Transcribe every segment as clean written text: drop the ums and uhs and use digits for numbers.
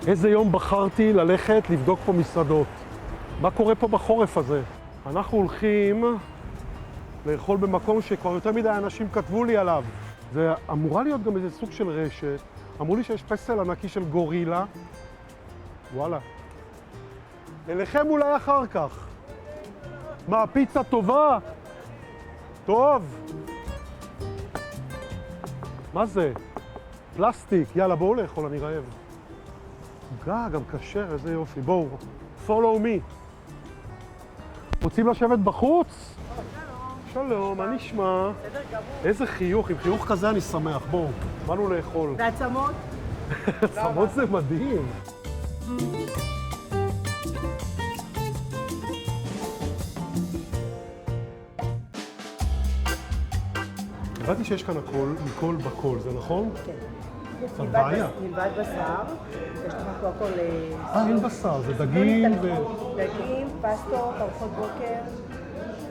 איזה יום בחרתי ללכת לבדוק פה מסעדות. מה קורה פה בחורף הזה? אנחנו הולכים לאכול במקום שכבר יותר מדי אנשים כתבו לי עליו. זה אמורה להיות גם איזה סוג של רשת. אמרו לי שיש פסל ענקי של גורילה. וואלה. אליכם אולי אחר כך. מה, פיצה טובה? טוב. מה זה? פלסטיק. יאללה, בואו לאכול, אני רעב. גם כשר, איזה יופי. בואו, follow me. רוצים לשבת בחוץ? שלום, מה נשמע? בסדר גמור. איזה חיוך, עם חיוך כזה אני שמח. בואו, באנו לאכול. ועצמות? עצמות זה מדהים. הבנתי שיש כאן הכל, מכל בכל, זה נכון? כן. הבעיה. מלבד בשר, יש לך פה הכל... אין בשר, זה דגים ו... דגים, פסטות, ארוחות בוקר,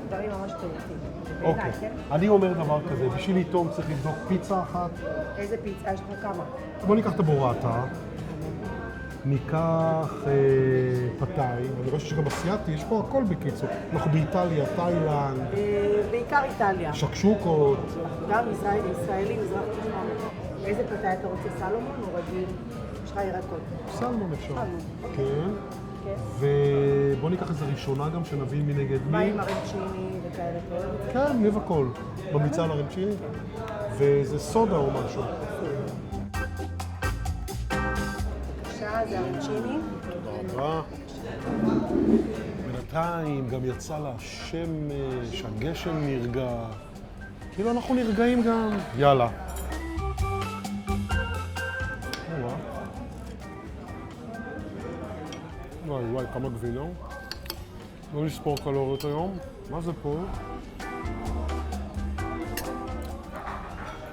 דברים ממש טובים. אוקיי. אני אומר דבר כזה, בשביל לטעום צריך לבדוק פיצה אחת. איזה פיצה? יש לך כמה? בוא ניקח את הבורטה, ניקח פתאי, אני רואה שיש גם אסיאתי, יש פה הכל בקיצור. אנחנו באיטליה, תאילנד, בעיקר איטליה. שקשוקות. גם ישראלי, מזרח תיכון. איזה פתאי אתה רוצה? סלומון או רגיל? יש לך ירקות. סלמון אפשר. סלמון. כן. כן. ובוא ניקח איזה ראשונה גם שנבין מנגד מה מי. עם הרנצ'יני וכאלה? אתה אוהב את זה? כן, ניב הכל. ממליצה על הרנצ'יני. וזה סודה או משהו. בבקשה, זה הרנצ'יני. תודה רבה. בינתיים גם יצא לה שמש, הגשם נרגע. כאילו אנחנו נרגעים גם. יאללה. וואי, כמה גבינה. לא נספור קלוריות היום. מה זה פה?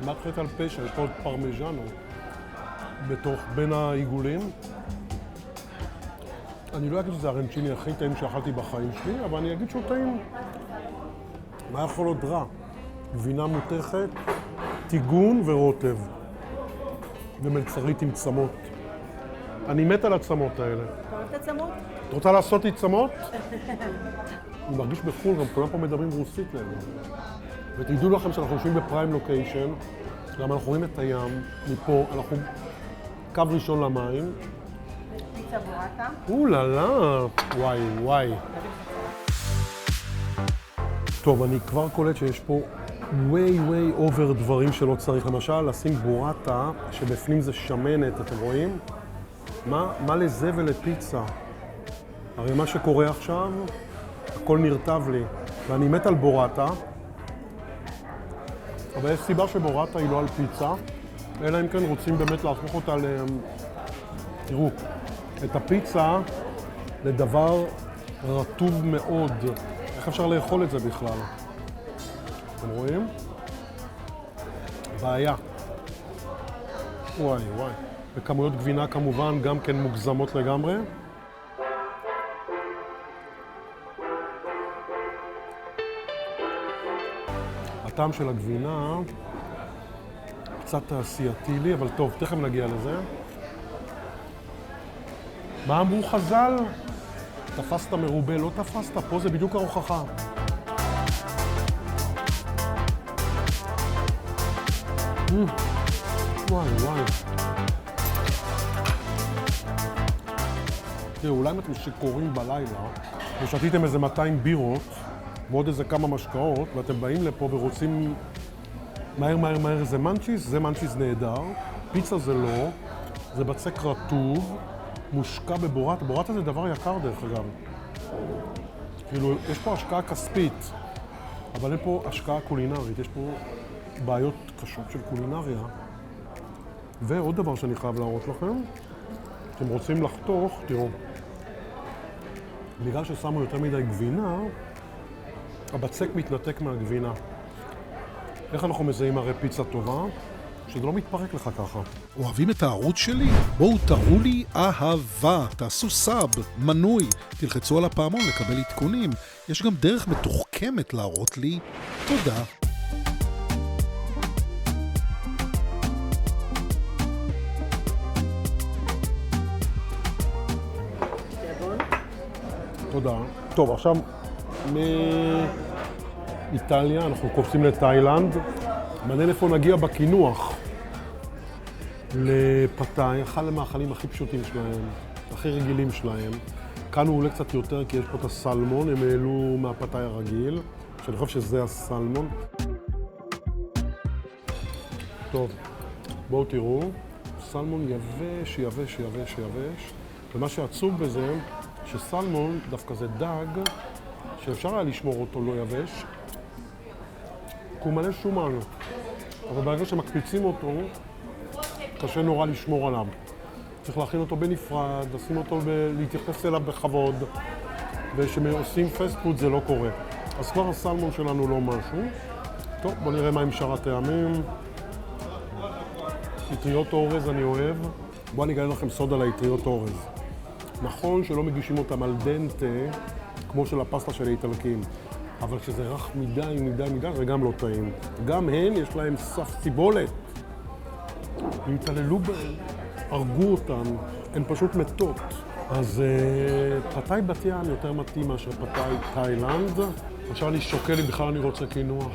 כמעט חטא על פשע, יש פה עוד פרמיז'נו בתוך, בין העיגולים. אני לא אגיד שזה הרנצ'יני הכי טעים שאכלתי בחיים שלי, אבל אני אגיד שהוא טעים. מה יכול להיות רע? גבינה מותכת, טיגון ורוטב. ומלצרית עם צמות. אני מת על הצמות האלה. אתה אוהב את עצמות? את רוצה לעשות לי צמות? אני מרגיש בחו"ל, גם כולם פה מדברים רוסית להם. ותדעו לכם שאנחנו יושבים בפריים לוקיישן, גם אנחנו רואים את הים, מפה, אנחנו קו ראשון למים. פיצה בורטה. אוללה, וואי. טוב, אני כבר קולט שיש פה way over דברים שלא צריך. למשל, לשים בורטה, שבפנים זה שמנת, אתם רואים? מה לזה ולפיצה? הרי מה שקורה עכשיו, הכל נרטב לי. ואני מת על בורטה, אבל יש סיבה שבורטה היא לא על פיצה, אלא אם כן רוצים באמת להפוך אותה תראו, את הפיצה לדבר רטוב מאוד. איך אפשר לאכול את זה בכלל? אתם רואים? בעיה. וואי. וכמויות גבינה כמובן גם כן מוגזמות לגמרי. הטעם של הגבינה קצת תעשייתי לי, אבל טוב, תכף נגיע לזה. מה אמרו חז"ל? תפסת מרובה, לא תפסת, פה זה בדיוק ההוכחה. וואי. תראו, אולי אם אתם שיכורים בלילה ושתיתם איזה 200 בירות ועוד איזה כמה משקאות ואתם באים לפה ורוצים מהר איזה מנצ'יס, זה מנצ'יס נהדר. פיצה זה לא, זה בצק רטוב, מושקע בבורטה. בורטה זה דבר יקר דרך אגב. כאילו, יש פה השקעה כספית, אבל אין פה השקעה קולינרית, יש פה בעיות קשות של קולינריה. ועוד דבר שאני חייב להראות לכם, אתם רוצים לחתוך, תראו, בגלל ששמו יותר מדי גבינה, הבצק מתנתק מהגבינה. איך אנחנו מזהים הרי פיצה טובה? שזה לא מתפרק לך ככה. אוהבים את הערוץ שלי? בואו תראו לי אהבה, תעשו סאב, מנוי, תלחצו על הפעמון לקבל עדכונים. יש גם דרך מתוחכמת להראות לי תודה. תודה. טוב, עכשיו מאיטליה אנחנו קופצים לתאילנד. מעניין איפה נגיע בקינוח. לפתאי, אחד המאכלים הכי פשוטים שלהם, הכי רגילים שלהם. כאן הוא עולה קצת יותר כי יש פה את הסלמון, הם העלו מהפתאי הרגיל, שאני חושב שזה הסלמון. טוב, בואו תראו, סלמון יבש, יבש, יבש, יבש. ומה שעצוב בזה, שסלמון דווקא זה דג, שאפשר היה לשמור אותו לא יבש, כי הוא מלא שומן. אבל ברגע שמקפיצים אותו, קשה נורא לשמור עליו. צריך להכין אותו בנפרד, לשים אותו, להתייחס אליו בכבוד, וכשעושים פסט פוד זה לא קורה. אז כבר הסלמון שלנו לא משהו. טוב, בואו נראה מה עם שאר הטעמים. אטריות אורז אני אוהב. בואו אני אגלה לכם סוד על האטריות אורז. נכון שלא מגישים אותם על דנטה, כמו של הפסטה של האיטלקים, אבל כשזה רך מדי, מדי, מדי, זה גם לא טעים. גם הן, יש להם סף סיבולת. הם התעללו בהן, הרגו אותן, הן פשוט מתות. אז פתאי בת ים יותר מתאים מאשר פתאי תאילנד. עכשיו אני שוקל אם בכלל אני רוצה קינוח.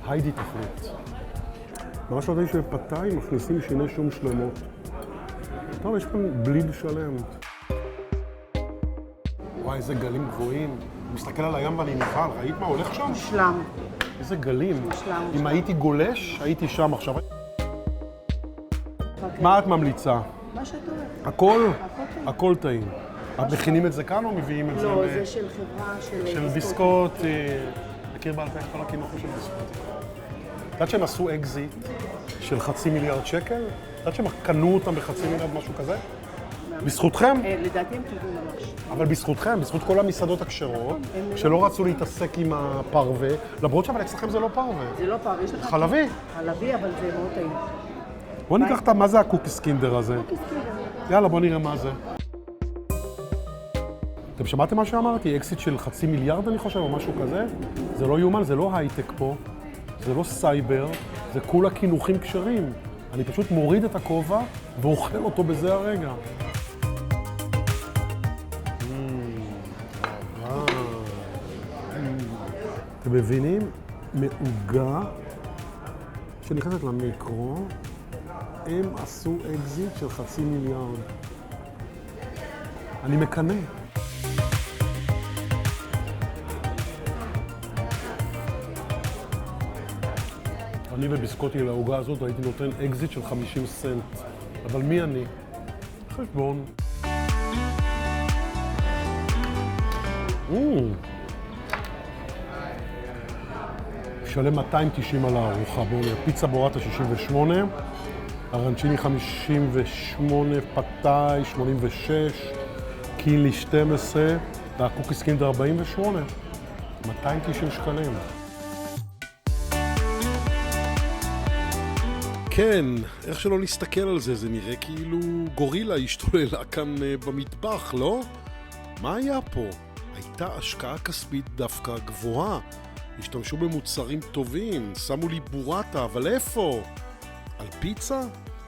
היידי תחליט. ממש לא יודעים שבפתאי מכניסים שיני שום שלמות. טוב, יש כאן בליד שלם. וואי, איזה גלים גבוהים. אני מסתכל על הים ואני נבהל. ראית מה הולך שם? מושלם. איזה גלים. מושלם. אם הייתי גולש, הייתי שם עכשיו. מה את ממליצה? מה שאת אומרת. הכל? טעים. הכל טעים. את מכינים את זה כאן או מביאים את זה? לא, זה של חברה של ביסקוט. מכיר בעל פה את כל הקינוחים של ביסקוט. את יודעת שהם עשו אקזיט של $500,000,000 שקל? את יודעת שהם קנו אותם ב$500,000,000 משהו כזה? בזכותכם? לדעתי הם טובים ממש. אבל בזכותכם, בזכות כל המסעדות הכשרות, שלא רצו להתעסק עם הפרווה, למרות אבל אצלכם זה לא פרווה. זה לא פעם, יש לך... חלבי. חלבי, אבל זה מאוד טעים. בוא ניקח מה זה הקוקיס קינדר הזה. יאללה, בוא נראה מה זה. אתם שמעתם מה שאמרתי? אקזיט של $500,000,000 אני חושב, או משהו כזה? זה לא יומן, זה לא הייטק פה, זה לא סייבר, זה כולה קינוחים כשרים. אני פשוט מוריד את הכובע ואוכל אותו בזה הרגע. אתם מבינים? מעוגה שנכנסת למיקרו, הם עשו אקזיט של $500,000,000. אני מקנא. אני בביסקוטי לעוגה הזאת הייתי נותן אקזיט של 50 סנט. אבל מי אני? חשבון. שלם 290 על הארוחה. בואו נראה, פיצה בורטה 68, ארנצ'יני 58, פתאי 86, קילי 12, והקוקיס קינדר 48. 290 שקלים. כן, איך שלא נסתכל על זה, זה נראה כאילו גורילה השתוללה כאן במטבח, לא? מה היה פה? הייתה השקעה כספית דווקא גבוהה. השתמשו במוצרים טובים, שמו לי בורטה, אבל איפה? על פיצה?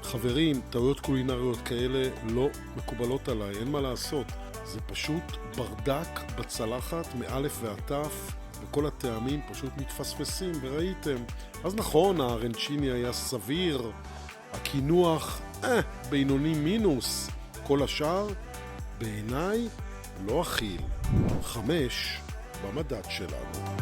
חברים, טעויות קולינריות כאלה לא מקובלות עליי, אין מה לעשות. זה פשוט ברדק בצלחת מאלף ועד תף, וכל הטעמים פשוט מתפספסים, וראיתם. אז נכון, הארנצ'יני היה סביר, הקינוח, בינוני מינוס. כל השאר, בעיניי, לא אכיל. 5 במדד שלנו.